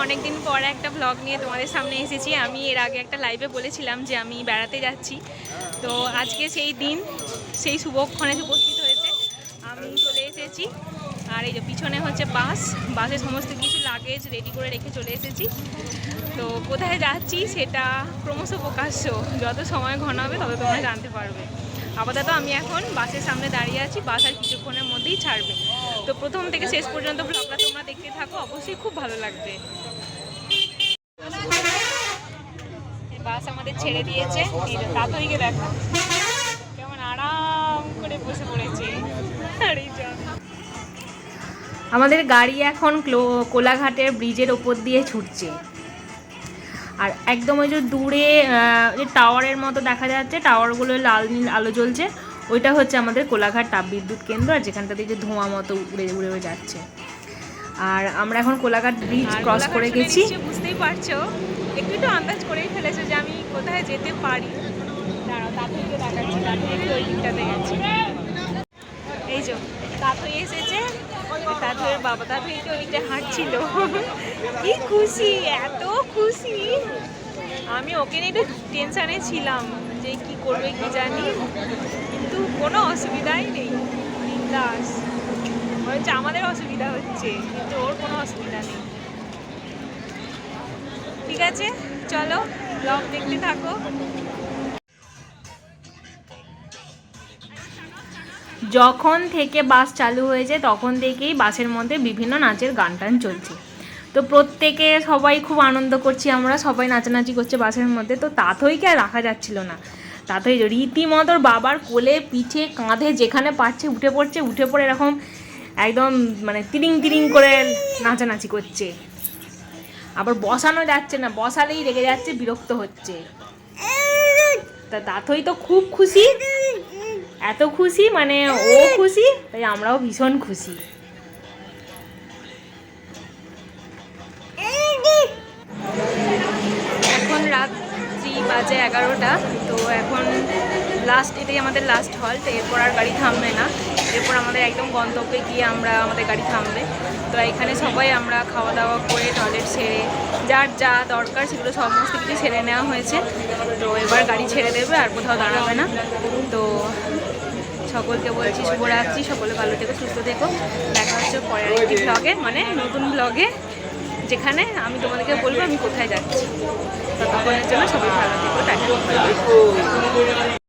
অনেকদিন পর একটা ব্লগ নিয়ে তোমাদের সামনে এসেছি। আমি এর আগে একটা লাইভে বলেছিলাম যে আমি বেড়াতে যাচ্ছি, তো আজকে সেই দিন, সেই শুভক্ষণে উপস্থিত হয়েছে। আমি চলে এসেছি, আর এই যে পিছনে হচ্ছে বাসে সমস্ত কিছু লাগেজ রেডি করে রেখে চলে এসেছি। তো কোথায় যাচ্ছি সেটা ক্রমশ প্রকাশ্য, যত সময় ঘন হবে তত তোমরা জানতে পারবে। আপাতত আমি এখন বাসের সামনে দাঁড়িয়ে আছি, বাস আর কিছুক্ষণের মধ্যেই ছাড়বে। তো প্রথম থেকে শেষ পর্যন্ত ব্লগটা তোমরা দেখতে থাকো, অবশ্যই খুব ভালো লাগবে। বাস আমাদের ছেড়ে দিয়েছে, তাড়াতাড়িকে দেখো কেমন আরাম করে বসে পড়েছে। আমাদের গাড়ি এখন কোলাঘাটের ব্রিজের ওপর দিয়ে ছুটছে, আর একদম ওই যে দূরে যে টাওয়ারের মতো দেখা যাচ্ছে, টাওয়ারগুলো লাল নীল আলো জ্বলছে, ওইটা হচ্ছে আমাদের কোলাঘাট তাপবিদ্যুৎ কেন্দ্র। আর যেখানটা দিয়ে যে ধোঁয়া মতো উড়ে উড়ে যাচ্ছে। আর আমরা এখন কোলাঘাট ব্রিজ ক্রস করে গেছি। বুঝতেই পারছো, একটু একটু আন্দাজ করেই ফেলেছো যে আমি কোথায় যেতে পারি। দাঁড়াও, তাঁতুইকে দেখাচ্ছি, তাঁতুই একটু ওই দিকটাতে গেছি। এই যে তাঁতুই এসেছে, তাঁতুইয়ের বাবা তাঁতুইকে ওই দিকটা হাঁটছিল। কি খুশি, এত খুশি! আমি ওকে নিয়ে একটু টেনশানে ছিলাম যে কি করবে কি জানি, কিন্তু কোনো অসুবিধাই নেই, বিন্দাস। হচ্ছে আমাদের অসুবিধা হচ্ছে, কিন্তু ওর কোনো অসুবিধা নেই। ঠিক আছে, চলো ব্লগ দেখতে থাকো। যখন থেকে বাস চালু হয়েছে তখন থেকেই বাসের মধ্যে বিভিন্ন নাচের গান টান চলছে। তো প্রত্যেকে সবাই খুব আনন্দ করছি, আমরা সবাই নাচানাচি করছে বাসের মধ্যে। তো তাঁতইকে আর রাখা যাচ্ছিল না, তাঁতই রীতিমতো বাবার কোলে পিঠে কাঁধে যেখানে পাচ্ছে উঠে পড়ছে, উঠে পড়ে এরকম একদম মানে তিরিং তিরিং করে নাচানাচি করছে। আবার বসানো যাচ্ছে না, বসালেই রেগে যাচ্ছে, বিরক্ত হচ্ছে। তা তাঁতই তো খুব খুশি, এত খুশি মানে ও খুশি, তাই আমরাও ভীষণ খুশি। এখন রাত্রি বাজে 11টা। তো এখন লাস্ট, এটাই আমাদের লাস্ট হল্ট, এরপর আর গাড়ি থামবে না। এরপর আমাদের একদম গন্তব্যে গিয়ে আমাদের গাড়ি থামবে। তো এখানে সবাই আমরা খাওয়া দাওয়া করে টয়লেট সেরে যার যা দরকার সেগুলো সমস্ত কিছু সেরে নেওয়া হয়েছে। তো এবার গাড়ি ছেড়ে দেবে, আর কোথাও দাঁড়াবে না। তো সকলকে বলছি শুভরাত্রি, সকলে ভালো থেকো, সুস্থ থেকো। দেখা হচ্ছে পরের একটি ব্লগে, মানে নতুন ব্লগে, যেখানে আমি তোমাদেরকে বলবো আমি কোথায় যাচ্ছি। ততক্ষণের জন্য সবাই ভালো থেকো, টাটা।